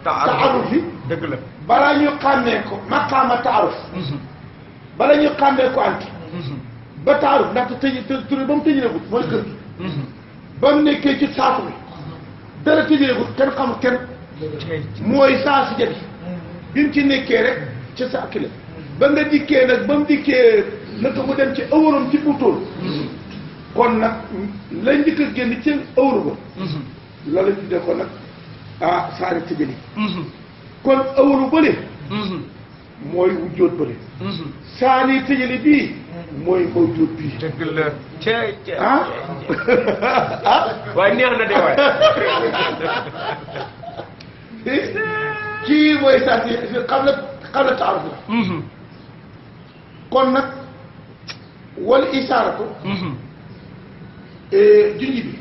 taarufi dëgg la balaa ñu xàmmee ko maqaama taaruf bala ñu xàmmee ko anti ba taaruf ndaxte tëj ba mu tëjaleegut mooy kër gi ba mu nekkee ci saatu bi dara tëjaleegut kenn xamul kenn mooy saa si jabi bi mu ci nekkee rek ci sa akile ba nga dikkee nag ba mu dikkee naka mu dem ci ëwaram ci buutóol kon nag la njëkk a génn ci ëwaru ba loolu ñu tuddee ko nag saari tëjali kon ëwaru bële mooy wujjóot bële saani tëjali bii mooy mawjuud bii dëgg la cey waaye neex na de waay kii mooy saati xam la taaruf la kon nag wal isaaratu junj bi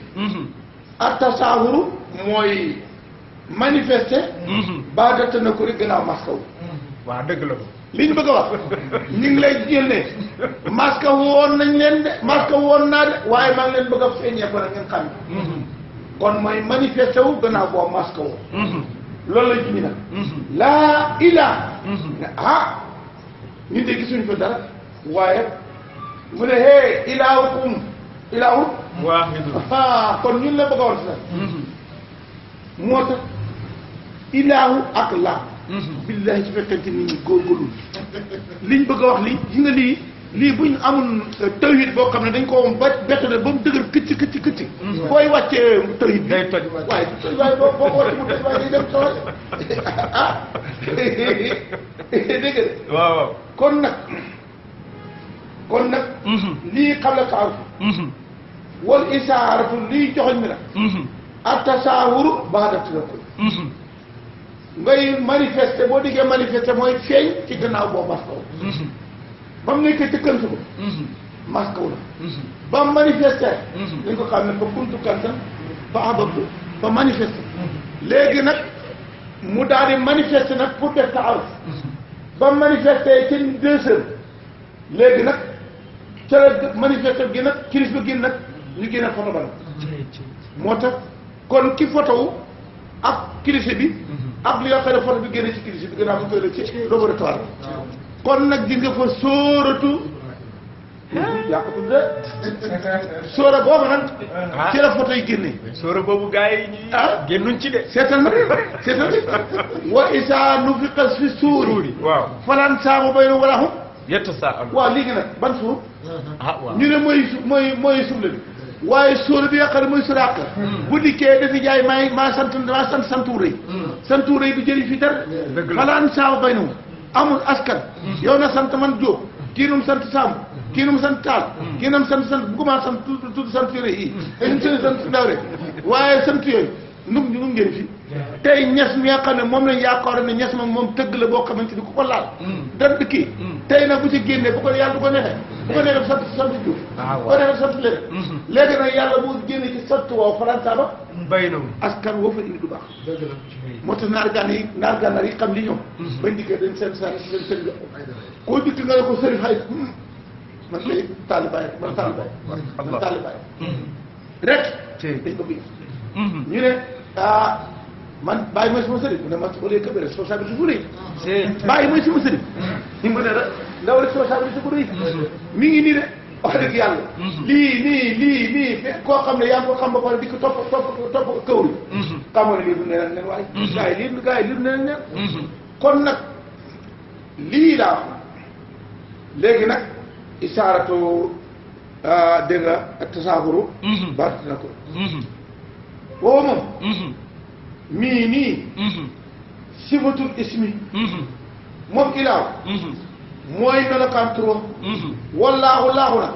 ak tasaawuru mooy manifester baadata na ko rek gannaaw maskaw waaw dëgg la li ñu bëgg a wax ñu ngi lay génne maska woon nañ leen de maska woon naa de waaye maa ngi leen bëgg a feeñee ko nag ngeen xam kon mooy manifesté wu gannaaw boo maska woo loolu la junj nag laa ilaa ne ñun de gisuñu fa dara waaye mu ne hee ilaahukum ilaahun kon ñun la bëgg a wax si moo tax ilaahu ak laa billahi ci fekkente nit ñi góorgóorlu liñ bëgg a wax li gis nga lii lii buñ amul tawhid boo xam ne dañ ko ba bétone ba mu dëgër këcc booy wàccee tawhid bi day toj waaye boo ko wàcce mu toj waaye day dem sawar ah dégg nga waaw waaw kon nag lii xam la kaaw wal isaaratu lii joxoñ mi la attasaawuru baadati la koy ngay manifester boo diggee manifester mooy feeñ ci gannaaw boo maskaw ba mu nekk ci kën suba maskaw la ba mu manifester dañ ko xam ne ba kuntu kantan ba ababtu ba manifester léegi nag mu daal di manifester nag pour def taaruf ba mu manifester ci 2 heures léegi nag ca la manifester gi nag kilifa gi nag ñu génne photo ba nag moo tax kon ki photo wu ak kilifa bi ak li nga xam ne photo bi génne ci kilifa bi gannaaw bu koy la ci laboratoire kon nag di nga fa sóoratu yaa ko tudde sóora boobu nag ci la photo yi génne sóora boobu gars yi génnuñ ci de seetal na wa isa nufiqa fi suuri waaw falan saama bay na wala hum yetta sa am waaw léegi nag ban suur waaw ñu ne mooy suble bi waaye sóora bi nga xam ne mooy suraaq bu dikkee dafi jaay maa sant santu rëy santu rëy du jëriñ fi dara falan saama bay na amul askan yow na sant man Jóob kii num sant Samb kii num sant Taal kii num sant bugguma sant tudd sant yore yi ñun seen sant ndaw rek waaye sant yooyu num ngeen fi tey ñes mi nga xam ne moom lañ yaakaar ne ñes moom tëgg la boo xamante ni ku ko laal dan kii tey nag bu ci génnee bu ko yàlla du ko neexee bu ko neexee sant Diouf bu ko neexee sant leneen léegi nag yàlla bu génne ci sant waaw faransa ba bay na askan woo fa indi du baax moo tax naar gànnaar yi xam li ñoom bañ dikkee dañ seen seen jox koo dikk nga ne ko sëriñ xay man kay taalibaay man taalibaay rek dañ ko biir ñu ne man bàyyi mooy sama sëriñ mu ne man au lieu que responsabilité bu rëy bàyyi mooy sama sëriñ ñu mu ne la ndaw responsabilité bu rëy mi ngi nii de wax dëgg yàlla lii koo xam ne yaa ngi ko xam ba pare di ko topp kawru xamoo ne lii du neneen nen waaye gars yi lii du neneen nen kon nag lii laa wax léegi nag isaaratu dégg nga tasaaburu baat na ko boobu moom mii nii sifatul ismi moom ilaaw mooy melokaan turam wallaahu laahu la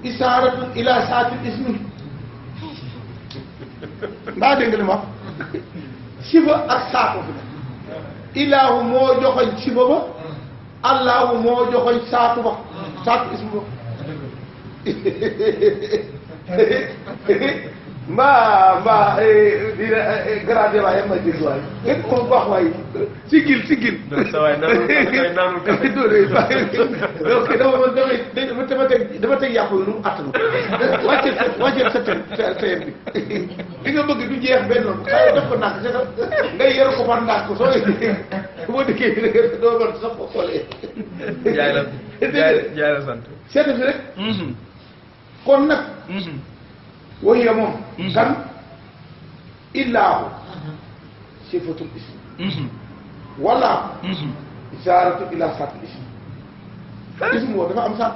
isaaratun ila saatil ismi mbaa dégg nga li ma wax sifa ak saako fi ne ilaahu moo joxoñ sifa ba allaahu moo joxoñ saatu ba saatu ismi ba mbaa dina gradé waay am na jël waay ngeen ko baax waay sigil sa waay naanul café ok dama teg yàqu lu mu attanu wàcceel sa teen bi li nga bëgg du jeex benn noonu xëy def ko nàkk ngay yor ko par nàkk soo boo dikkee bi doo mën sax ko xoolee jaay la sant seeta fi rek kon nag wahiya moom kan illaahu sifatul ism wala isaaratu ila saatil ism ism woo dafa am saat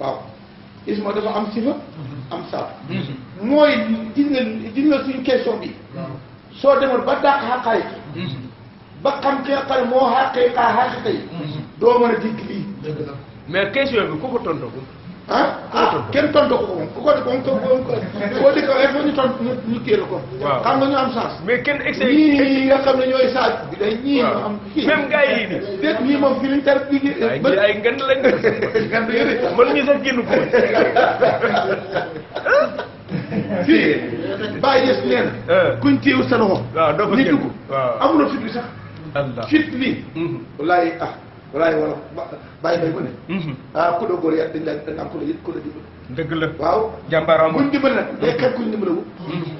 waaw ism woo dafa am sifa am saat mooy gis nga suñu question bi soo demoon ba dàq xaqaay ba xam ki nga xam ne moo xaqiiqa xaqiiqa yi doo mën a dégg lii mais question bi ku ko tontu ko kenn tontu ko moom ku ko boo di ko il faut ñu tontu ñu téel ko xam nga ñu am chance mais kenn ñii nga xam ne ñooy saaj bi day ñii ñu am fii même gars yi ni déet ñii moom fii lañ tar bi ay ngand lañ ngand yëre mën ñu sax génn ko fii bàyyi des nee na kuñ téew sa loxo ni dugg amuloo fit bi sax fit bi wallaay walaay wala bàyyi bay mu ne ku la góor yàlla dañ la am ku la yëpp ku la dimbal dëgg la waaw jàmbaar amul buñ dimbal nag day xeeb kuñ dimbalawu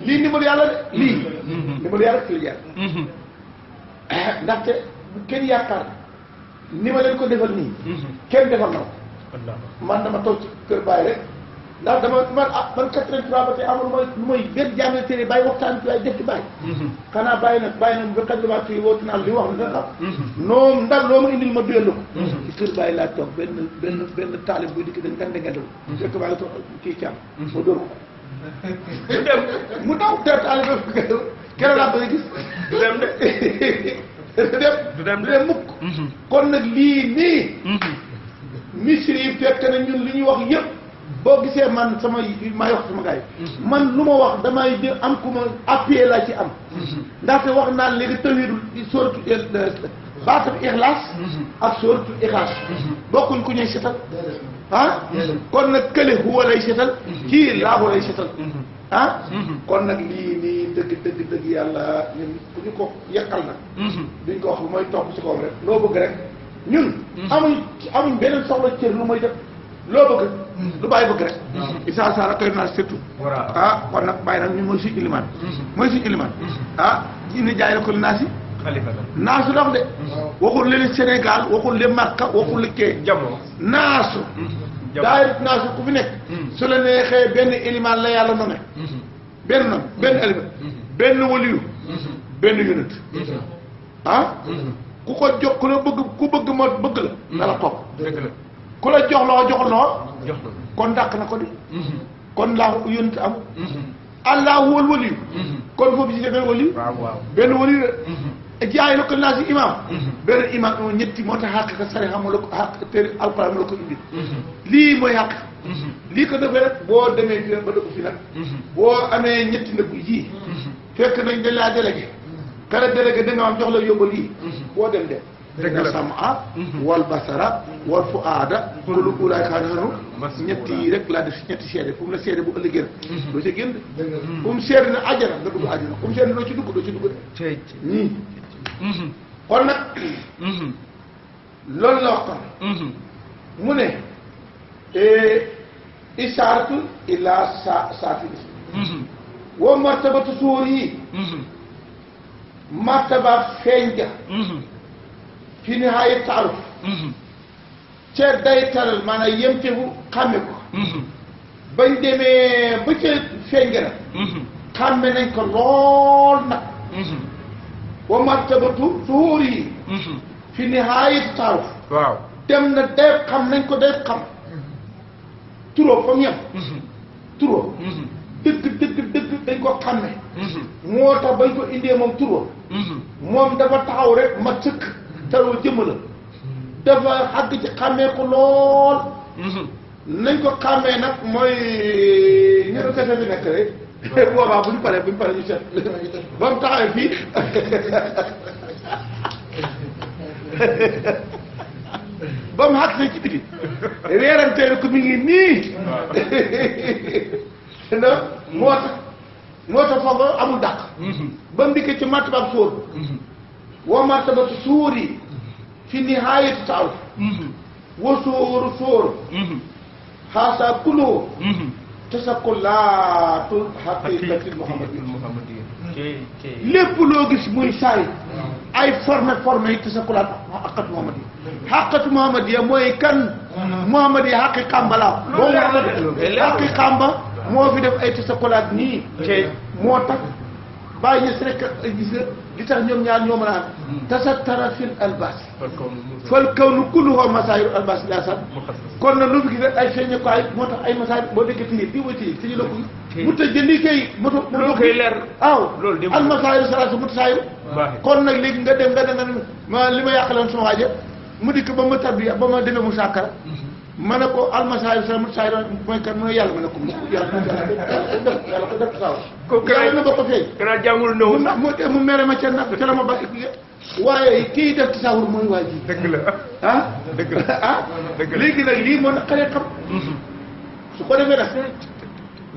lii ndimbal yàlla de lii ndimbal yàlla fi la jaar ndaxte bu kenn yaakaar ni ma leen ko defal nii kenn defal na ko man dama toog ci kër bàyyi rek ndax dama man 83 ba tey amul lu may benn jàngale téere bàyyi waxtaan bi ay def ci bàyyi xanaa bàyyi nag ba kat liwaat fii wootu naa li wax na da xam noonu ndax loo ma indil ma duyal la ko ci kër bàyyi laa toog benn taalib buy dikk dañ kan dengante ko fekk baa ngi toog kii càmm ma dóor ko mu daw te taalib keroog laa bëgg a gis du dem de du dem mukk kon nag lii nii misri yi fekk na ñun li ñuy wax yëpp boo gisee man maay wax sama gars yi man lu ma wax damay am ku ma appuyé laa ci am ndaxte wax naan léegi tawhidul sóoratu baatam ixlaas ak sóoratu ixlaas bokkuñ ku ñuy setal ah kon nag kële huwa lay setal kii laahu lay setal ah kon nag lii nii dëgg yàlla ñun bu ñu ko yekkal nag duñ ko wax lu mooy topp ci kawam rek loo bëgg rek ñun amuñ beneen soxla cër lu mooy def loo bëgg lu bàyyi bëgg rek isa sara koy naa surtout ah kon nag bàyyi nag ñun mooy suñu ilimaan ah ni jaay la ko naasi naasu dox de waxul leen Sénégal waxul leen Makka waxul leen kee jamono naasu daayira naasu ku fi nekk su la neexee benn ilimaan la yàlla nommé benn ilimaan benn waliyu benn yonent ah ku ko jox ku la bëgg ma bëgg la na la topp ku la jox loo joxul noo kon dàq na ko di kon laa yonent am allah wal waliyu kon foofu si defee waliyu benn waliyu la jaay la ko naa si imam benn imam ñetti moo tax xàq ka sari xam la ko xàq téere alquran la ko indi lii mooy xàq lii ko defee rek boo demee fi ba dëkk fi nag boo amee ñetti ndëgg yii fekk nañ dañ laa délégué kala délégué da nga am jox la yóbbal yii boo dem de dëgg sama wal basara wal fuaada kulu ulaay xaananu ñetti yi rek laa def si ñetti seede fu mu la seede bu ëllëgee doo ci génn fu mu seede na àjjana nga dugg àjjana fu mu seede doo ci dugg de ñii kon nag loolu la wax kon mu ne isaaratu ila saati wa martabatu suur yi martaba feeñ ja fi nihaaya taaruf ca day taral maanaam yemtewu xàmme ko bañ demee ba ca feeñ ga nag xàmme nañ ko lool nag wa martabatu suur yi fi nihaaya taaruf waaw dem na day xam nañ ko day xam turoo fa mu yem turoo dëgg dañ ko xàmme moo tax bañ ko indee moom turoo moom dafa taxaw rek ma sëkk taroo jëmm la dafa xàgg ci xàmmee ko lool nañ ko xàmmee nag mooy ñëru kese bi nekk rek boobaa bu ñu paree ñu seet ba mu taxawee fii ba mu xàgg see ci biti reerantee ko mi ngi nii na moo tax foofu amul dàq ba mu dikkee ci martabaab sóor wa martabatu suuri fi nihaayati taaruf wa sóoru sóor xaasa kuloo tasakulaatul xaqiqatil muhammadiyya lépp loo gis muy saay ay formé yi tasakulaat xaqatu muhammadiyya mooy kan muhammadiyya xaqi xamba laa boo xaqi xamba moo fi def ay tasakulaat nii moo tax bàyyi ñes rek gis nga li tax ñoom ñaar ñoo mën a am tasattara fil albas fal kawnu kulluhu masaayiru albas la sat kon nag lu fi gis ay feeñukaay moo tax ay masaayir boo déggee tiir bii mooy tiir si ñu la ko mu ta jëndi kay moto mu koy leer waaw al masaayiru salaatu mutasaayiru kon nag léegi nga dem ma li ma yàqaloon sama waaja mu dikk ba ma tarbiya ba ma demee mu sàkkara ma ne ko almasaayiru salaatu mutasaayiru mooy kan mu ne yàlla ma ne ko yàlla ko def saaw yàlla na ba ko feeñ kanaa jàngul nëw mu mere ma ca nag ca la ma ba waaye kii def tasawur mooy waa ji dëgg la ah dëgg la ah léegi nag lii moo naqaree xam su ko defee nag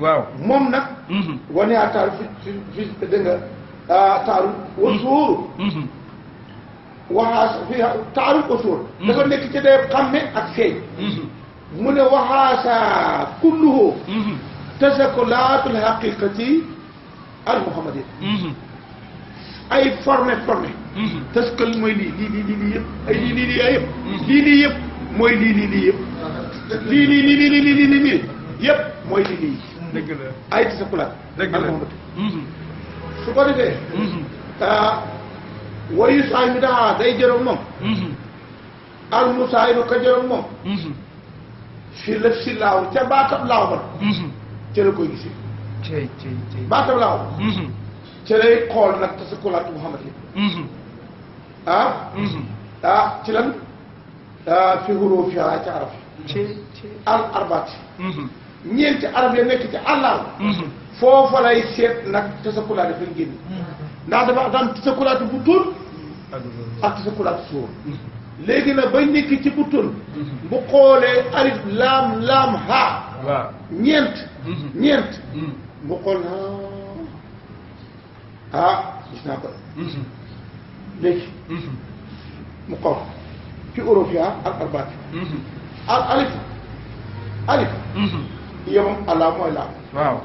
waaw moom nag wane a taaru fi dégg nga taaru wa sóoru waxaas fi taaru wa sóoru dafa nekk ci day xamme ak feeñ mu ne waxaasa kulluhu tasakulaatul haqiqati al muhammadiyya ay formé taskal mooy lii yëpp ay lii yëpp mooy lii yëpp lii yëpp mooy di lii dëgg la ay ti sa kulaat dëgg la su ko defee wayu saay mi daa day jëroog moom al musaay nu ka jëroog moom fii la si laaw ca baatab laaw ba ca la koy gisee cey baatab laaw ca lay xool nag te sa kulaat Muhammad yi ci lan fi huroo fi ca arab al arbaati ñeenti arab ya nekk ci àllaaw foofa lay seet nag te sa kulaat dafa génn ndax dafa daan te sa kulaat bu tuut ak te sa kulaat suur léegi nag bañ nekk ci bu tuut bu xoolee alif laam haa waaw ñeent bu xool gis naa ko léegi mu xool fi eurofia ak arbaati al alif yemam allah mooy laam waaw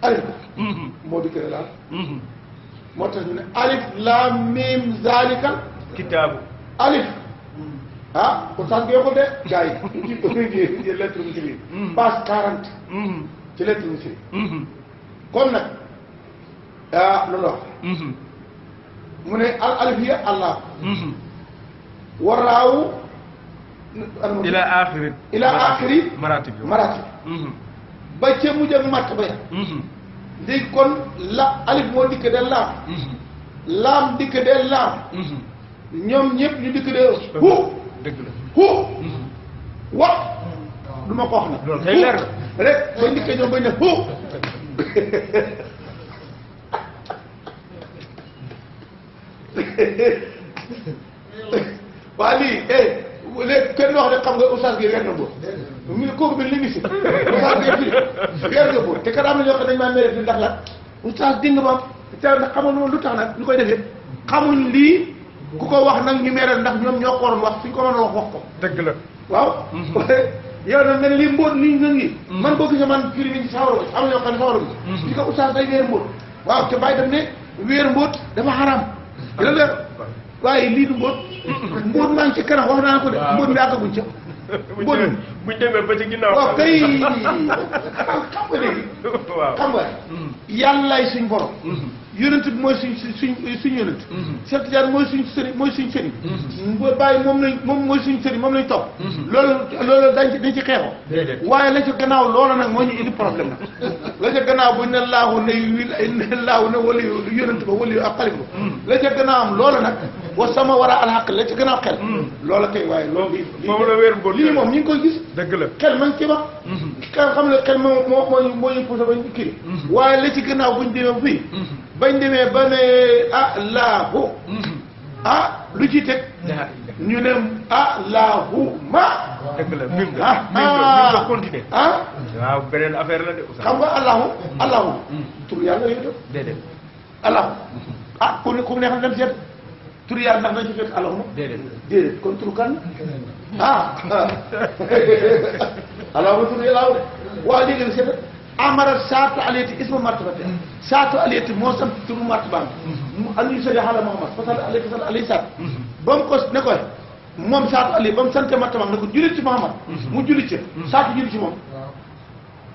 alif moo di kër laam moo tax ñu ne alif laam miim zaalikal kitaabu alif pour sax ngeen ko de gars yi ci lettre mu ci biir page 40 ci lettre mu ci biir kon nag loolu wax mu ne al alif ya allah waraawu ila axiri maratib ba ca mujj ak matt ba ya léegi kon la alif moo dikk de laam dikk de laam ñoom ñëpp ñu dikk de hu dëgg la hu wax du ma ko wax nag loolu kay leer rek ba dikkee ñoom bañ ne hu waa lii léegi kenn wax de xam nga oustaz gi weer na boo mu ne kooku bi li ngi si oustaz gi weer nga boo te kat am na ñoo xam dañ maa mere fi ndax la oustaz dégg nga moom te nag xamoon lu tax nag ñu koy defee xamuñ lii ku ko wax nag ñu mere ndax ñoom ñoo ko waroon wax suñ ko waroon wax ko dëgg la waaw yow nag nga ne lii mbóot nii nga ngi man boo gisee man firi mi sawara am na ñoo xam ne sawara bi di ko oustaz day weer mbóot waaw te bàyyi dem ne weer mbóot dafa xaraam dina leer waaye lii du mbóot mbóot maa ngi ci kanam wax naa ko de mbóot mi àggaguñ ca mbóot mi buñ demee ba ci ginnaaw waaw kay xam nga léegi xam nga yàllaay suñ borom yonent bi mooy suñ yonent Cheikh Tidiane mooy suñ sëriñ boo bàyyi moom mooy suñ sëriñ moom lañ topp loolu dañ ci xeexoo waaye la ca gannaaw loola nag moo ñu indi problème nag la ca gannaaw buñ ne laahu ne laahu ne wala yonent ba wala ak xalif ba la ca gannaaw am loola nag wa sama war a alxaq la ca gannaaw xel loola kay waaye loolu moom la wéer mbóot lii moom ñu ngi koy gis dëgg la xel ma ngi ci wax xel xam ne xel moo ñu poussé ba ñu kii waaye la ci gannaaw buñ demee fii bañ demee ba ne laahu lu ci teg ñu ne allahumma dëgg la mbir nga continuer waaw beneen affaire la de xam nga allahu tur yàlla yooyu def déedéet allahu ku neex na dem seet tur yàlla ndax nañ ci fekk allahumma déedéet kon tur kan allahumma tur yàlla de waaw léegi nag seet amara saatu aliyati isma martabate saatu aliyati moo sant turu martabaam mu andi sori xala Muhammad fasal alayhi fasal alayhi saat ba mu ko ne koy moom saatu ali ba mu sante martabaam ne ko jullit ci Muhammad mu jullit ci saatu jullit ci moom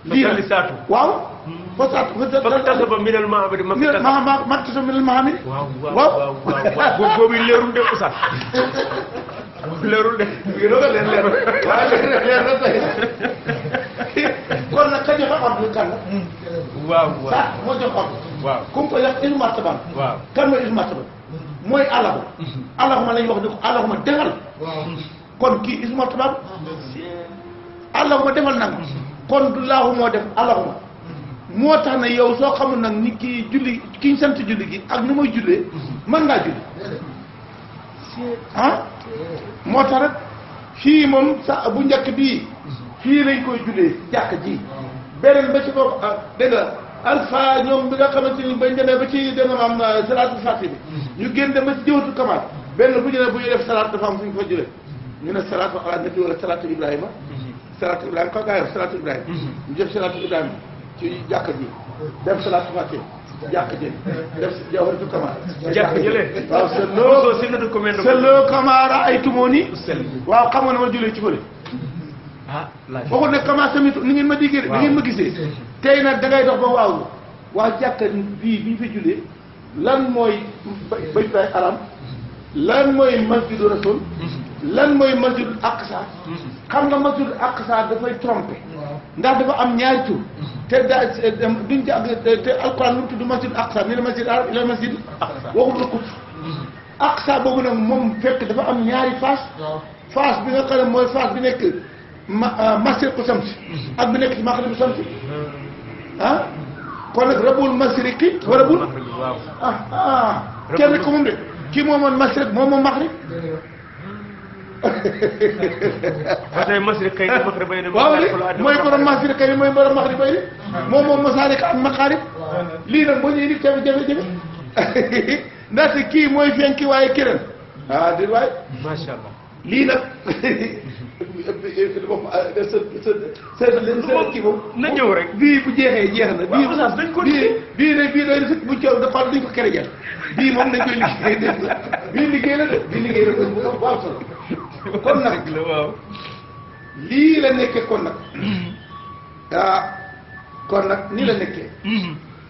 lii la saatu waaw fa saatu fa tasaba minal mahamadi maktasaba minal mahamadi waaw boobu leerul de oustaz leerul de leer waaye leer na tey kon nag ka joxe ordre kan la waaw saat moo jox ordre waaw comme ko yax ismu martabaam waaw kan mooy ismu martaba mooy allahu allahuma lañ wax ne ko allahuma defal kon kii ismu martabaam allahuma defal nag kon du laahu moo def allahuma moo tax ne yow soo xamul nag ni kii julli ki ñu sant julli gi ak ni muy jullee mën ngaa julli moo tax rek fii moom sa bu njëkk bii fii lañ koy jullee jàkk ji beneen ba ci bopp dégg nga alpha ñoom bi nga xamante ni bañ demee ba ci dégg nga am salaatul fatiha bi ñu génn dem ba ci jëwatu kamaal benn bu ñu ne bu ñu def salaat dafa am fu ñu ko jëlee ñu ne salaatu ala nabi wala salaatu ibrahima salaatu ibrahima ko gaa yi wax salaatu ibrahima ñu def salaatu ibrahima ci jàkk ji def salaatu fatiha jàkk ji def jawharatul kamal jàkk jëlee waaw c'est loo kamaara ay tumooni waaw xamoon na ma jullee ci bële ah laaj waxul ne comment samitu ni ngeen ma diggee de ni ngeen ma gisee tey nag da ngay dox ba waaw waa jàkka bii bi ñu fi jullee lan mooy baytullaahil haraam lan mooy masjidu rasul lan mooy masjidul aqsa xam nga masjidul aqsa dafay trompé ndax dafa am ñaari tur te daa duñ ci te alquran lu mu tudd masjidul aqsa ni la masjidul arab ila masjid waxul la kut aqsa boobu nag moom fekk dafa am ñaari face bi nga xam ne mooy face bi nekk mashriqu samsi ak bi nekk ci maghribu samsi ah kon nag rabul masriqi wa rabul kenn ko moom de kii moomoon mashriq moomoon maghrib ba tey masriq kay na maghrib bay waaw li mooy borom masriq kay mooy borom maghrib bay moom moom masarik ak maqaarib lii nag boo ñëwee di jafe-jafe ndaxte kii mooy fenki waaye keneen di waay macha allah lii nag sa kii moom na ñëw rek bii bu jeexee jeex na bii dañ ko bii nag bii doy na sëkk bu coow da xool duñ ko kere jël bii moom dañ koy liggéey dégg nga bii liggéey la de bii liggéey la bu am solo kon nag waaw lii la nekkee kon nag kon nag nii la nekkee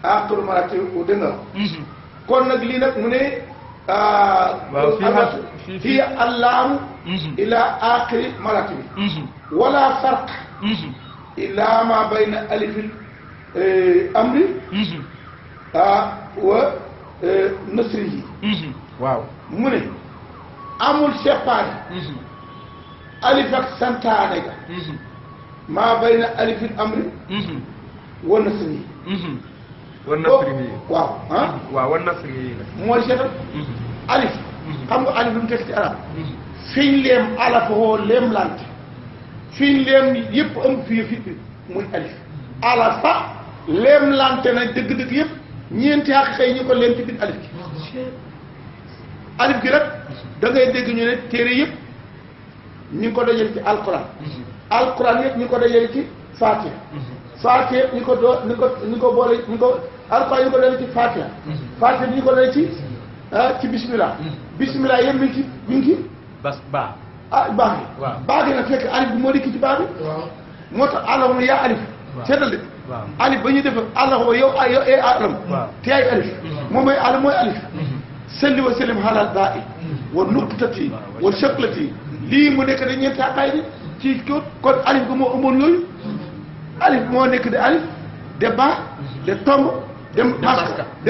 aaxiru maraatib dégg nga kon nag lii nag mu ne fii allaamu ila aaxiri maraatib wala farq ila ma bayna alifil amri wa nasrihi waaw mu ne amul seppaane alif ak santaane ga maa bayna alifil amri wa nasrihi wan nasrihi waaw waaw wan nasrihi la mooy seetal alif xam nga alif lu mu tekk ci arab fiñ leem alafoo leem lante fiñ leem yëpp am fii fi muy alif alafa leem lante na dëgg-dëgg yëpp ñeenti xaqiqa yi ñu ko leem ci biir alif gi alif gi rek da ngay dégg ñu ne téere yëpp ñu ngi ko dajale ci alquran alquran yëpp ñu ngi ko dajale ci fatiha fatiha yëpp ñu ko doo ñu ko boole ñu ko alquran ñu ko dajale ci fatiha fatiha ñu ko dajale ci bismillah bismillah yëpp mi ngi ci bas baa baax gi baax gi nag fekk alif bi moo dikk ci baax bi moo tax allahuma yaa alif seetal de alif ba ñuy def allahuma yow yow alam te ay alif moom mooy alam mooy alif salli wa sallim halal baa i wa nuqtati wa shaklati lii mu nekk da ñeenti xaqaay bi ci kon alif ga moo ëmboon yooyu alif moo nekk de alif de baa de tomb de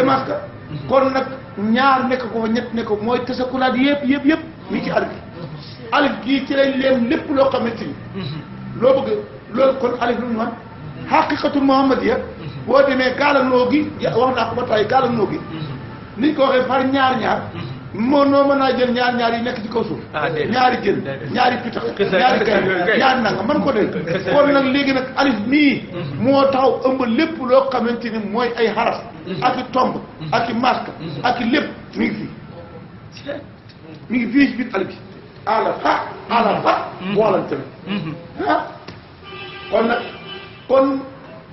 maska kon nag ñaar nekk ko ñett nekk ko mooy tasakulaat yëpp mi ci alif alif gii ci lañ leen lépp loo xamante ni loo bëgg loolu kon alif lu mu man xaqiqatul muhammadiya boo demee gaalanoo gi wax naa ko ba tey gaalanoo gi niñ ko waxee par ñaar moo noo mën naa jël ñaar yi nekk ci kaw suuf ñaari jën ñaari pitax ñaari kay ñaari nanga man ko dee kon nag léegi nag alif mii moo taxaw ëmb lépp loo xamante ni mooy ay xaraf ak i tomb ak i maska ak i lépp mi ngi fii ci biir alif bi alafa boolante la kon nag kon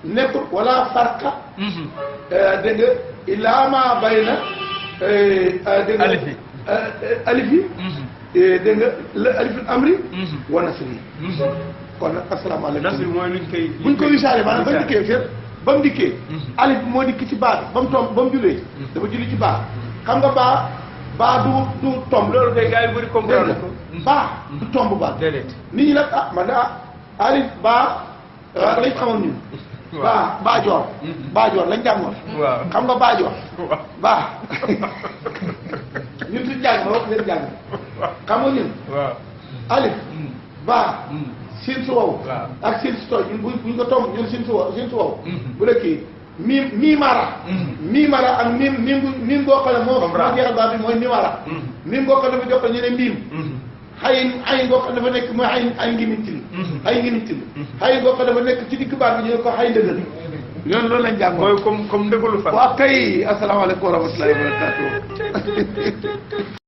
nekkul wala farqa dégg nga ilaa ma bayna dégg nga alif yi dégg nga la aliful amri wa nasri kon nag asalaamaaleykum nasri mooy luñ koy buñ ko wisaale maanaam ba mu dikkee seet ba mu dikkee alif bi moo dikk ci baax ba mu tomb ba mu jullee dafa julli ci baax xam nga baa du tomb loolu kay gars yi bëri comprendre ko baax du tomb baax déedéet nit ñi nag man alif baa lañ xamoon ñun baajoor lañ jàngoon xam nga baajoor baa ñun suñ jàng ma wax leen jàng xam nga ñun alif baa siin su wow ak siin su tooy ñun buñ ko tomb ñun siin su wow bu la kii miimara ak miim boo xam ne moo jeexal baa bi mooy miimara miim boo xam ne dafa jox ko ñu ne miim xay ngoo xam dafa nekk mooy xay ngimintil xay ngoo xam dafa nekk ci digg baat bi ñu ne ko xay ndëgël ñoom loolu lañ jàng mooy comme ndëgalu fan waaw kay asalaamaaleykum wa rahmatullahi wa barakatuh